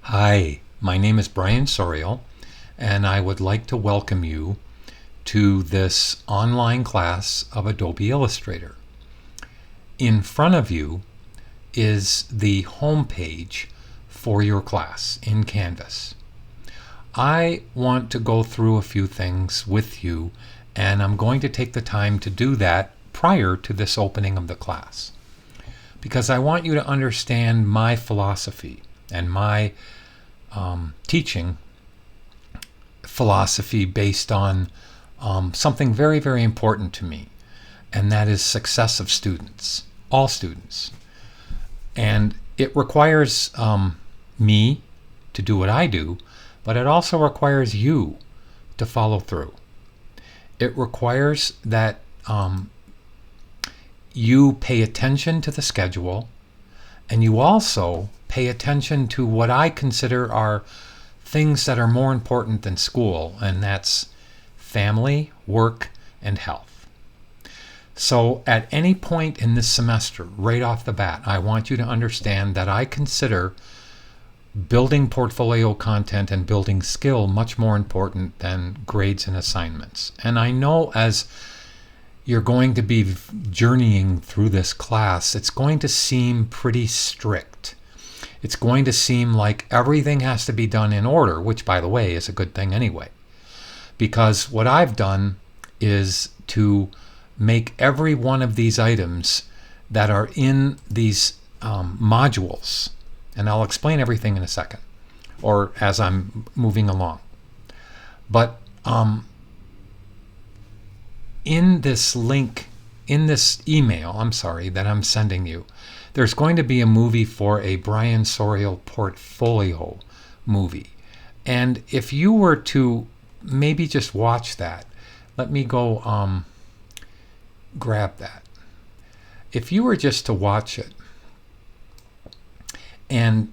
Hi, my name is Brian Sorial, and I would like to welcome you to this online class of Adobe Illustrator. In front of you is the home page for your class in Canvas. I want to go through a few things with you, and I'm going to take the time to do that prior to this opening of the class, because I want you to understand my philosophy and my teaching philosophy based on something very, very important to me, and that is success of students, all students. And it requires me to do what I do, but it also requires you to follow through. It requires that you pay attention to the schedule, and you also pay attention to what I consider are things that are more important than school, and that's family, work, and health. So at any point in this semester, right off the bat, I want you to understand that I consider building portfolio content and building skill much more important than grades and assignments. And I know as you're going to be journeying through this class, it's going to seem pretty strict. It's going to seem like everything has to be done in order, which, by the way, is a good thing anyway. Because what I've done is to make every one of these items that are in these modules, and I'll explain everything in a second, or as I'm moving along. But in this link, in this email, that I'm sending you, there's going to be a movie for a Brian Sorial portfolio movie. And if you were to maybe just watch that, let me go grab that. If you were just to watch it, and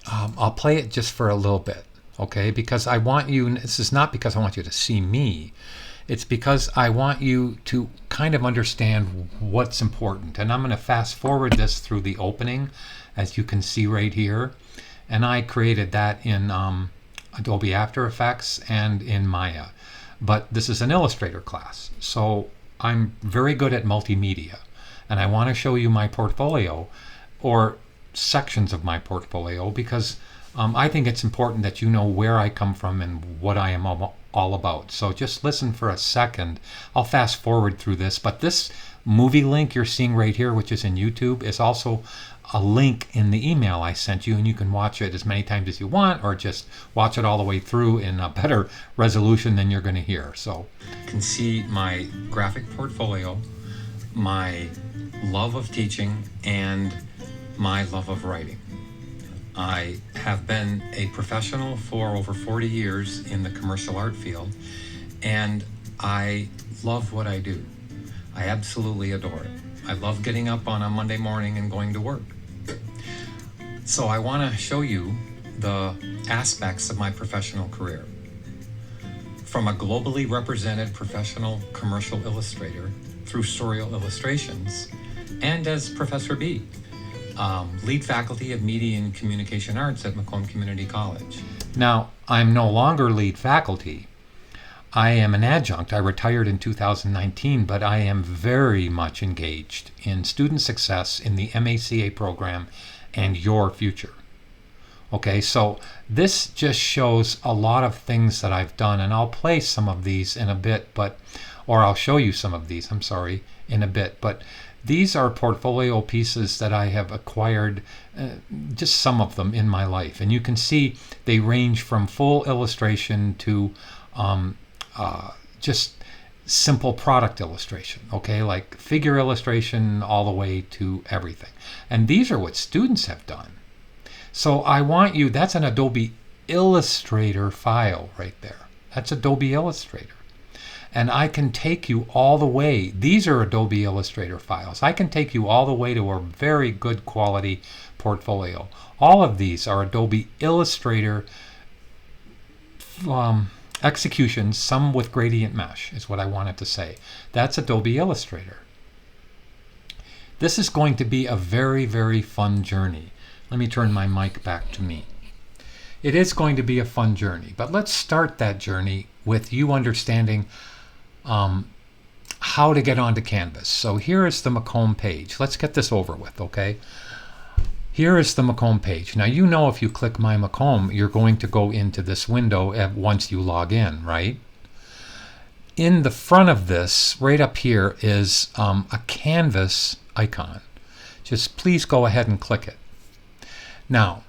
I'll play it just for a little bit, okay? Because I want you, this is not because I want you to see me, it's because I want you to kind of understand what's important. And I'm going to fast forward this through the opening, as you can see right here. And I created that in Adobe After Effects and in Maya. But this is an Illustrator class, so I'm very good at multimedia. And I want to show you my portfolio, or sections of my portfolio, because I think it's important that you know where I come from and what I am all about. So just listen for a second. I'll fast forward through this, but this movie link you're seeing right here, which is in YouTube, is also a link in the email I sent you, and you can watch it as many times as you want, or just watch it all the way through in a better resolution than you're going to hear. So you can see my graphic portfolio, my love of teaching, and my love of writing. I have been a professional for over 40 years in the commercial art field, and I love what I do. I absolutely adore it. I love getting up on a Monday morning and going to work. So I want to show you the aspects of my professional career. From a globally represented professional commercial illustrator through Sorial Illustrations, and as Professor B, lead faculty of Media and Communication Arts at Macomb Community College. Now, I'm no longer lead faculty. I am an adjunct. I retired in 2019, but I am very much engaged in student success in the MACA program and your future. Okay, so this just shows a lot of things that I've done, and I'll play some of these in a bit, or I'll show you some of these, in a bit, but these are portfolio pieces that I have acquired, just some of them in my life. And you can see they range from full illustration to just simple product illustration, okay? Like figure illustration all the way to everything. And these are what students have done. So I want you, that's an Adobe Illustrator file right there. That's Adobe Illustrator. And I can take you all the way. These are Adobe Illustrator files. I can take you all the way to a very good quality portfolio. All of these are Adobe Illustrator executions, some with gradient mesh, is what I wanted to say. That's Adobe Illustrator. This is going to be a very, very fun journey. Let me turn my mic back to me. It is going to be a fun journey, but let's start that journey with you understanding how to get onto Canvas. So here is the Macomb page. Let's get this over with, okay? Here is the Macomb page. Now, you know, if you click My Macomb, you're going to go into this window once you log in, right? In the front of this, right up here, is a Canvas icon. Just please go ahead and click it. Now,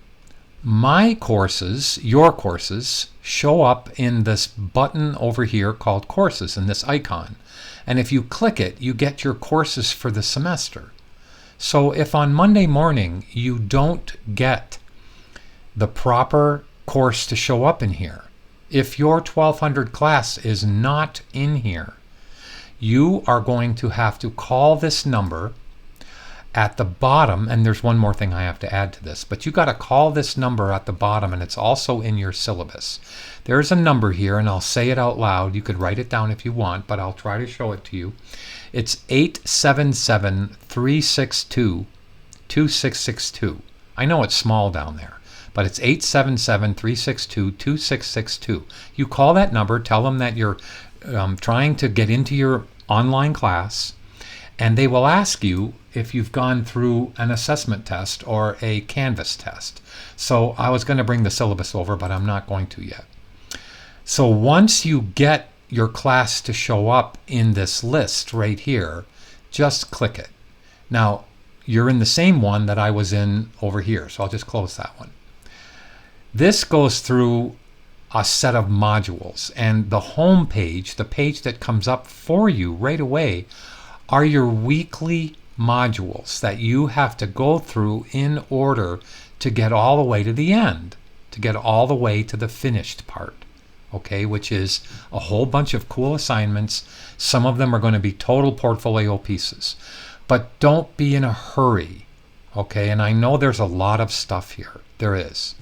my courses, your courses, show up in this button over here called Courses, in this icon. And if you click it, you get your courses for the semester. So if on Monday morning you don't get the proper course to show up in here, if your 1200 class is not in here, you are going to have to call this number at the bottom, and there's one more thing I have to add to this, but you got to call this number at the bottom, and it's also in your syllabus. There's a number here, and I'll say it out loud. You could write it down if you want, but I'll try to show it to you. It's 877-362-2662. I know it's small down there, but it's 877-362-2662. You call that number, tell them that you're trying to get into your online class, and they will ask you if you've gone through an assessment test or a Canvas test. So I was going to bring the syllabus over, but I'm not going to yet. So once you get your class to show up in this list right here, just click it. Now, you're in the same one that I was in over here, so I'll just close that one. This goes through a set of modules, and the home page, the page that comes up for you right away, are your weekly modules that you have to go through in order to get all the way to the end, to get all the way to the finished part, okay, which is a whole bunch of cool assignments. Some of them are going to be total portfolio pieces, but don't be in a hurry, okay? And I know there's a lot of stuff here. There is.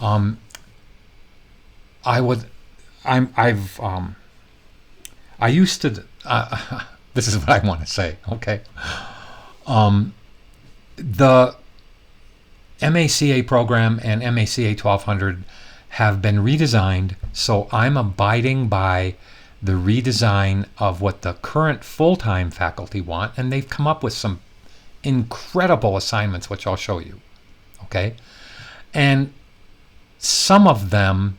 I used to, this is what I want to say, okay? The MACA program and MACA 1200 have been redesigned, so I'm abiding by the redesign of what the current full-time faculty want, and they've come up with some incredible assignments, which I'll show you, okay? And some of them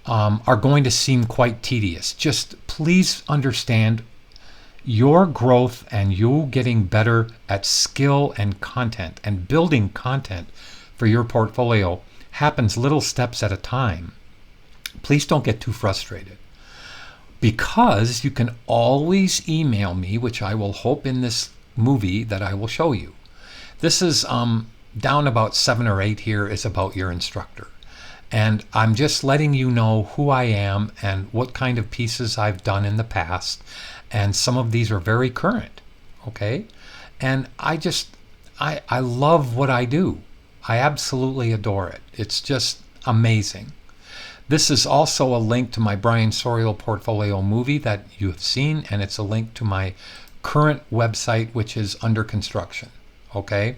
are going to seem quite tedious. Just please understand, your growth and you getting better at skill and content and building content for your portfolio happens little steps at a time. Please don't get too frustrated, because you can always email me, which I will hope in this movie that I will show you. This is down about 7 or 8 here is about your instructor. And I'm just letting you know who I am and what kind of pieces I've done in the past. And some of these are very current, okay? And I love what I do. I absolutely adore it. It's just amazing. This is also a link to my Brian Sorial portfolio movie that you have seen, and it's a link to my current website, which is under construction, okay?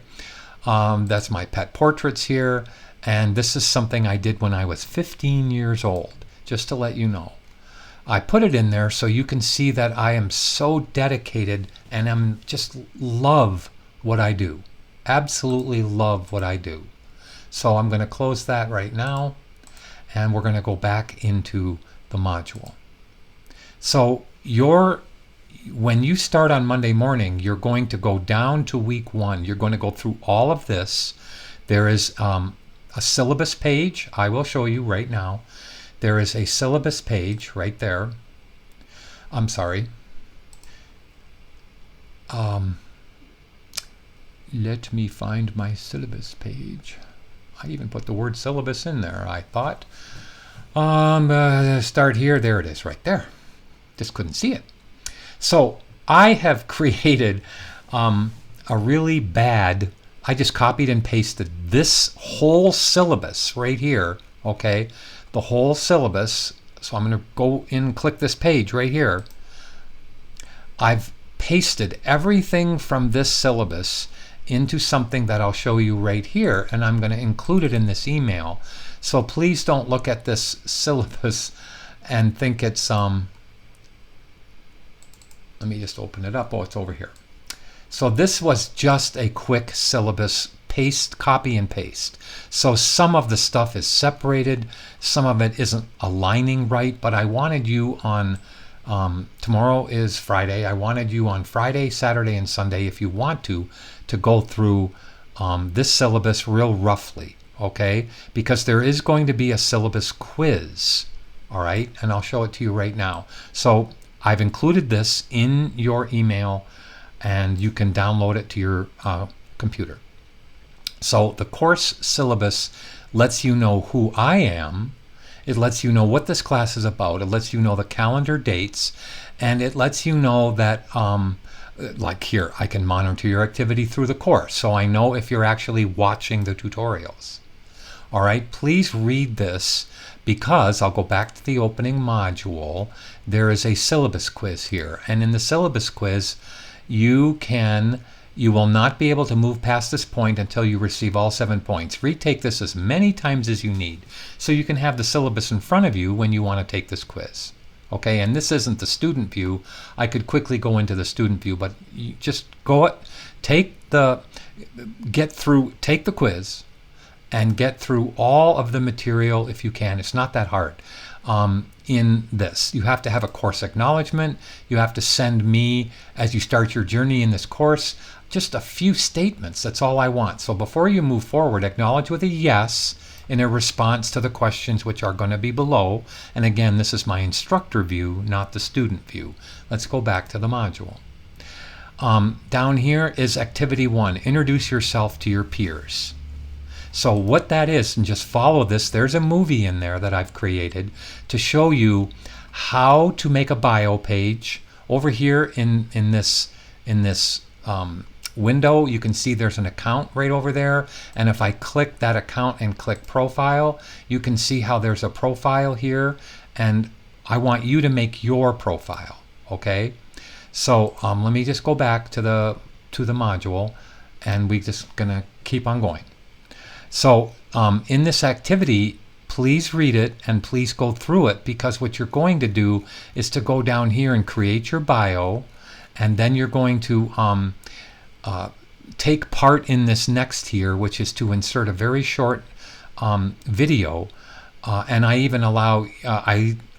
That's my pet portraits here. And this is something I did when I was 15 years old, just to let you know. I put it in there so you can see that I am so dedicated and I'm just love what I do. Absolutely love what I do. So I'm going to close that right now, and we're going to go back into the module. So when you start on Monday morning, you're going to go down to week 1. You're going to go through all of this. There is a syllabus page. I will show you right now. There is a syllabus page right there. I'm sorry. Let me find my syllabus page. I even put the word syllabus in there, I thought. Start here. There it is right there. Just couldn't see it. So I have created a really bad, I just copied and pasted this whole syllabus right here, okay? The whole syllabus. So I'm going to go in and click this page right here. I've pasted everything from this syllabus into something that I'll show you right here, and I'm going to include it in this email. So please don't look at this syllabus and think it's let me just open it up. Oh, it's over here. So this was just a quick syllabus paste, copy and paste. So some of the stuff is separated, some of it isn't aligning right, but I wanted you on tomorrow is Friday. I wanted you on Friday, Saturday, and Sunday, if you want to go through this syllabus real roughly, okay? Because there is going to be a syllabus quiz, all right? And I'll show it to you right now. So I've included this in your email, and you can download it to your computer. So the course syllabus lets you know who I am. It lets you know what this class is about. It lets you know the calendar dates, and it lets you know that, like here, I can monitor your activity through the course, so I know if you're actually watching the tutorials. All right, please read this, because I'll go back to the opening module. There is a syllabus quiz here, and in the syllabus quiz, you will not be able to move past this point until you receive all 7 points. Retake this as many times as you need, so you can have the syllabus in front of you when you want to take this quiz. Okay, and this isn't the student view. I could quickly go into the student view, but you just take the quiz and get through all of the material if you can. It's not that hard. In this, you have to have a course acknowledgement. You have to send me, as you start your journey in this course, just a few statements. That's all I want. So before you move forward, acknowledge with a yes in a response to the questions which are going to be below. And again, this is my instructor view, not the student view. Let's go back to the module. Down here is activity 1, introduce yourself to your peers. So what that is, and just follow this, there's a movie in there that I've created to show you how to make a bio page. Over here in this window, you can see there's an account right over there, and if I click that account and click profile, you can see how there's a profile here, and I want you to make your profile. Okay, so let me just go back to the module, and we're just gonna keep on going. So in this activity, please read it and please go through it, because what you're going to do is to go down here and create your bio, and then you're going to take part in this next here, which is to insert a very short video, and I even allow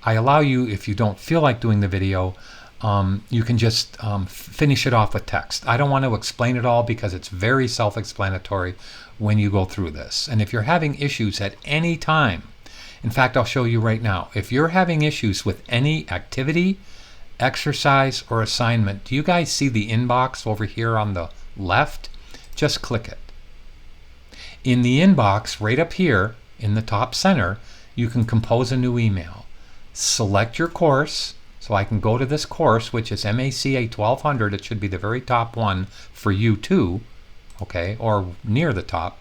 I allow you, if you don't feel like doing the video, you can just finish it off with text. I don't want to explain it all because it's very self-explanatory when you go through this. And if you're having issues at any time, in fact, I'll show you right now, if you're having issues with any activity, exercise, or assignment, do you guys see the inbox over here on the left? Just click it. In the inbox, right up here in the top center, you can compose a new email. Select your course. So I can go to this course, which is MACA 1200. It should be the very top one for you too, okay, or near the top.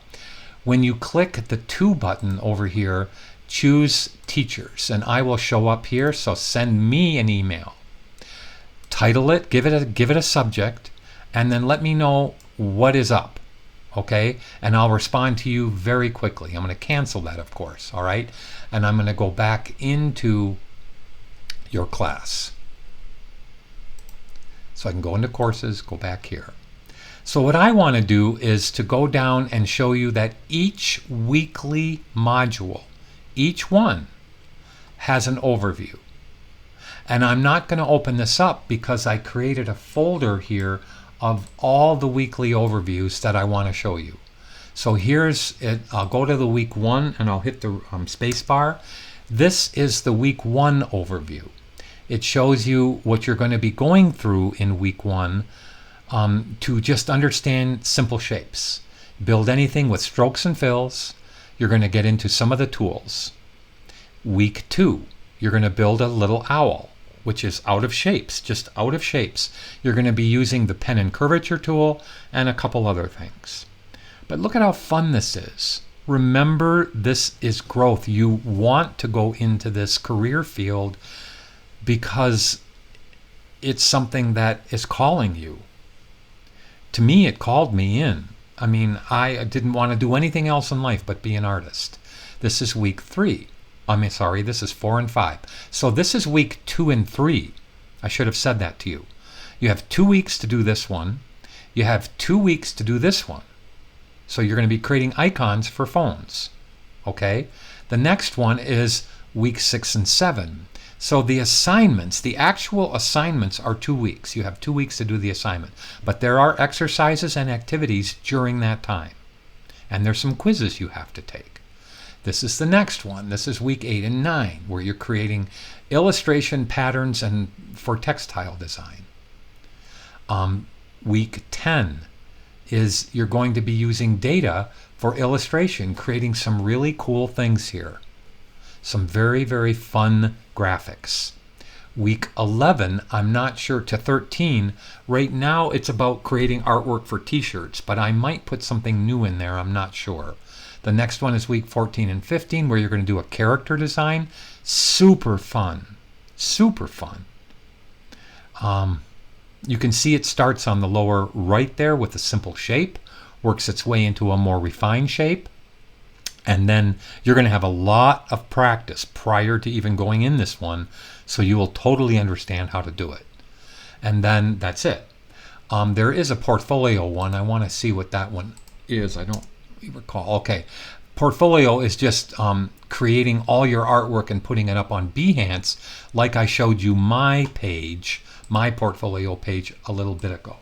When you click the to button over here, choose teachers, and I will show up here. So send me an email. Title it, give it a subject, and then let me know what is up, okay? And I'll respond to you very quickly. I'm going to cancel that, of course, all right? And I'm going to go back into your class. So I can go into courses, go back here. So what I want to do is to go down and show you that each weekly module, each one, has an overview. And I'm not going to open this up because I created a folder here of all the weekly overviews that I want to show you. So here's it. I'll go to the week 1 and I'll hit the space bar. This is the week 1 overview. It shows you what you're going to be going through in week 1 to just understand simple shapes. Build anything with strokes and fills. You're going to get into some of the tools. Week 2, you're going to build a little owl, which is out of shapes, just out of shapes. You're going to be using the pen and curvature tool and a couple other things. But look at how fun this is. Remember, this is growth. You want to go into this career field because it's something that is calling you. To me, it called me in. I mean, I didn't want to do anything else in life but be an artist. This is week 3. This is 4 and 5. So this is week 2 and 3. I should have said that to you. You have 2 weeks to do this one. You have 2 weeks to do this one. So you're going to be creating icons for phones. Okay? The next one is week 6 and 7. So the assignments, the actual assignments are 2 weeks. You have 2 weeks to do the assignment. But there are exercises and activities during that time. And there's some quizzes you have to take. This is the next one. This is week 8 and 9, where you're creating illustration patterns and for textile design. Week 10 is you're going to be using data for illustration, creating some really cool things here. Some very, very fun graphics. Week 11, I'm not sure, to 13, right now it's about creating artwork for t-shirts, but I might put something new in there, I'm not sure. The next one is week 14 and 15, where you're going to do a character design. Super fun. Super fun. You can see it starts on the lower right there with a simple shape, works its way into a more refined shape, and then you're going to have a lot of practice prior to even going in this one, so you will totally understand how to do it. And then that's it. There is a portfolio one. I want to see what that one is. I don't recall. Okay. Portfolio is just creating all your artwork and putting it up on Behance, like I showed you my page, my portfolio page a little bit ago.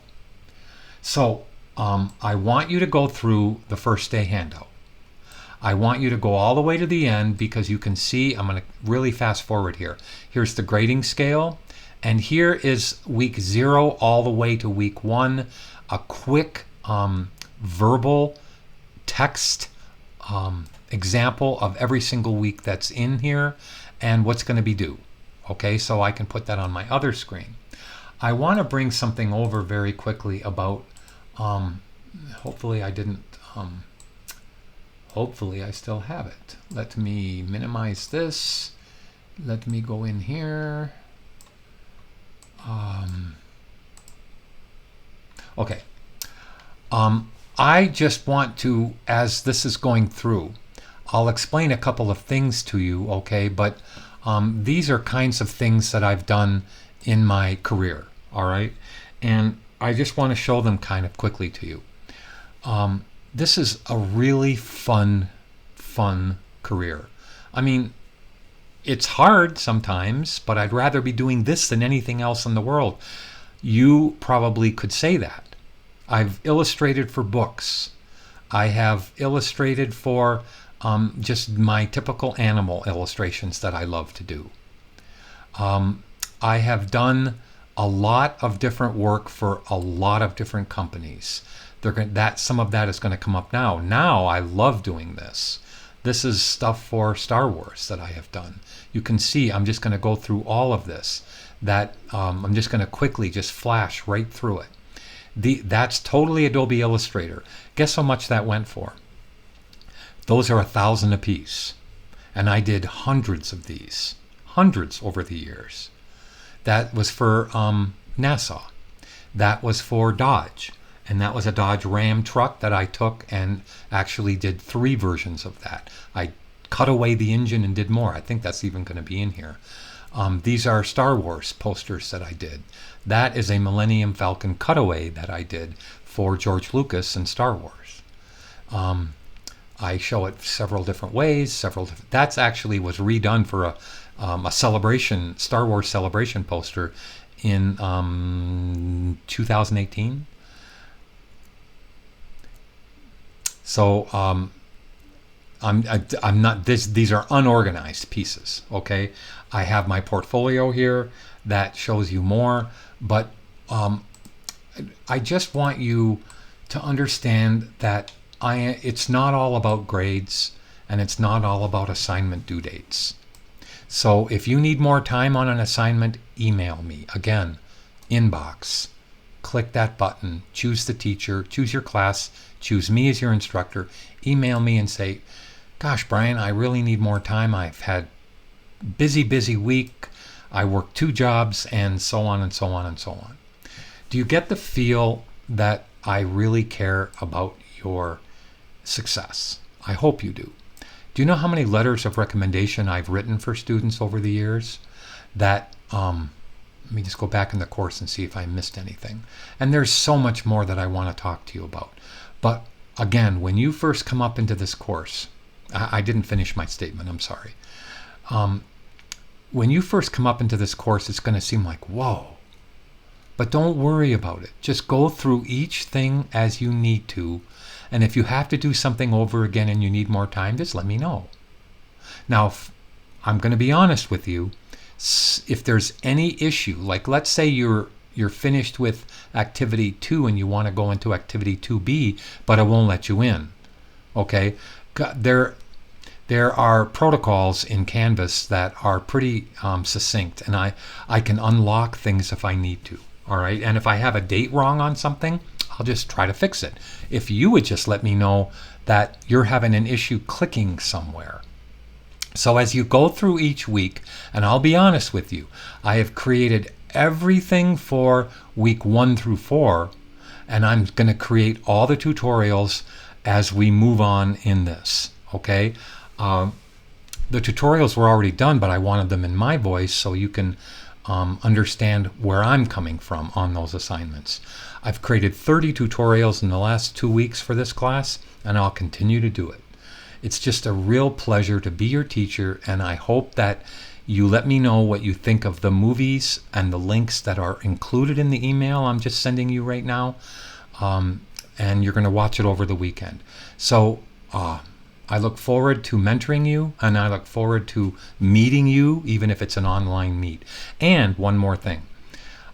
So I want you to go through the first day handout. I want you to go all the way to the end, because you can see, I'm going to really fast forward here. Here's the grading scale, and here is week 0 all the way to week 1, a quick verbal text example of every single week that's in here and what's going to be due. Okay, so I can put that on my other screen. I want to bring something over very quickly about, hopefully I didn't, hopefully I still have it. Let me minimize this. Let me go in here. Okay. I just want to, as this is going through, I'll explain a couple of things to you, okay? But these are kinds of things that I've done in my career, all right? And I just want to show them kind of quickly to you. This is a really fun career. I mean, it's hard sometimes, but I'd rather be doing this than anything else in the world. You probably could say that. I've illustrated for books. I have illustrated for just my typical animal illustrations that I love to do. I have done a lot of different work for a lot of different companies. Some of that is going to come up now. Now I love doing this. This is stuff for Star Wars that I have done. You can see I'm just going to go through all of this. I'm just going to quickly just flash right through it. That's totally Adobe Illustrator. Guess how much that went for? Those are 1,000 a piece. And I did hundreds of these. Hundreds over the years. That was for NASA. That was for Dodge. And that was a Dodge Ram truck that I took and actually did 3 versions of that. I cut away the engine and did more. I think that's even going to be in here. These are Star Wars posters that I did. That is a Millennium Falcon cutaway that I did for George Lucas and Star Wars. I show it several different ways. That's actually was redone for a celebration, Star Wars celebration poster in 2018. So I'm not this. These are unorganized pieces. Okay, I have my portfolio here that shows you more, but I just want you to understand that it's not all about grades and it's not all about assignment due dates. So if you need more time on an assignment, email me. Again, inbox. Click that button, choose the teacher, choose your class, choose me as your instructor, email me and say, gosh, Brian, I really need more time. I've had busy week. I work 2 jobs and so on and so on and so on. Do you get the feel that I really care about your success. I hope you do. Do you know how many letters of recommendation I've written for students over the years? That, let me just go back in the course and see if I missed anything. And there's so much more that I want to talk to you about. But again, when you first come up into this course, I didn't finish my statement, I'm sorry. When you first come up into this course, it's going to seem like, whoa. But don't worry about it. Just go through each thing as you need to. And if you have to do something over again and you need more time, just let me know. Now, I'm going to be honest with you. If there's any issue, like let's say you're finished with activity 2 and you want to go into activity 2B, but it won't let you in. Okay? There are protocols in Canvas that are pretty succinct, and I can unlock things if I need to. All right? And if I have a date wrong on something, I'll just try to fix it. If you would just let me know that you're having an issue clicking somewhere. So as you go through each week, and I'll be honest with you, I have created everything for week 1 through 4, and I'm going to create all the tutorials as we move on in this. Okay? The tutorials were already done, but I wanted them in my voice so you can understand where I'm coming from on those assignments. I've created 30 tutorials in the last 2 weeks for this class, and I'll continue to do it. It's just a real pleasure to be your teacher, and I hope that you let me know what you think of the movies and the links that are included in the email I'm just sending you right now, and you're going to watch it over the weekend. So I look forward to mentoring you, and I look forward to meeting you, even if it's an online meet. And one more thing.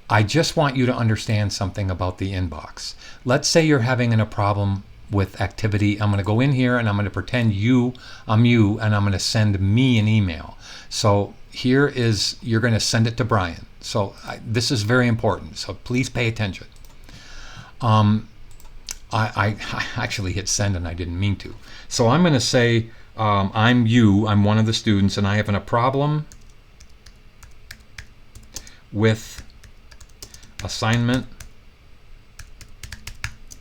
I just want you to understand something about the inbox. Let's say you're having a problem with activity. I'm going to go in here and I'm going to pretend I'm you, and I'm going to send me an email. So here is, you're going to send it to Brian. So this is very important. So please pay attention. I actually hit send and I didn't mean to. So I'm going to say, I'm one of the students, and I have a problem with assignment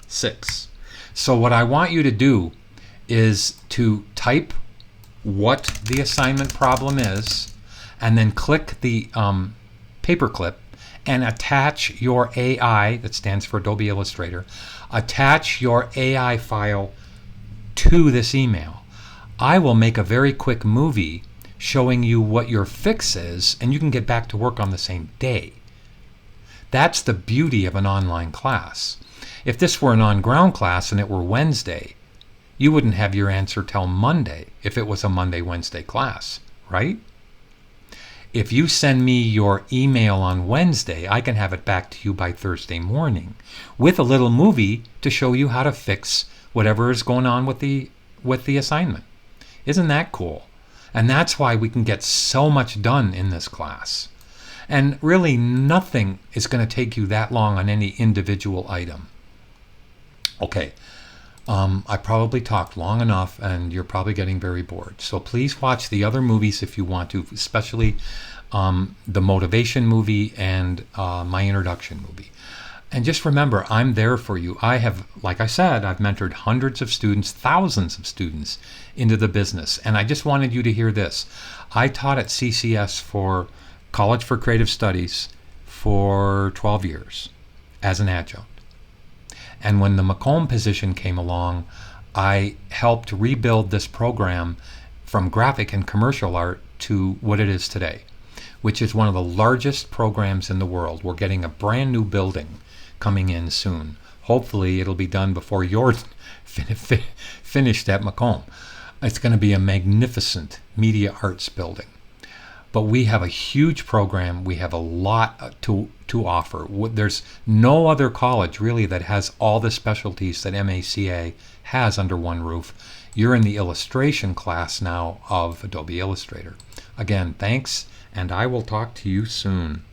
6. So what I want you to do is to type what the assignment problem is, and then click the paperclip and attach your AI, that stands for Adobe Illustrator, attach your AI file to this email. I will make a very quick movie showing you what your fix is, and you can get back to work on the same day. That's the beauty of an online class. If this were an on-ground class and it were Wednesday, you wouldn't have your answer till Monday if it was a Monday-Wednesday class, right? If you send me your email on Wednesday, I can have it back to you by Thursday morning with a little movie to show you how to fix whatever is going on with the assignment. Isn't that cool? And that's why we can get so much done in this class. And really nothing is going to take you that long on any individual item. Okay, I probably talked long enough and you're probably getting very bored. So please watch the other movies if you want to, especially the motivation movie and my introduction movie. And just remember, I'm there for you. I have, like I said, I've mentored hundreds of students, thousands of students into the business. And I just wanted you to hear this. I taught at CCS for College for Creative Studies for 12 years as an adjunct. And when the Macomb position came along, I helped rebuild this program from graphic and commercial art to what it is today, which is one of the largest programs in the world. We're getting a brand new building coming in soon. Hopefully it'll be done before you're finished at Macomb. It's going to be a magnificent media arts building. But we have a huge program. We have a lot to offer. There's no other college really that has all the specialties that MACA has under one roof. You're in the illustration class now of Adobe Illustrator. Again, thanks, and I will talk to you soon.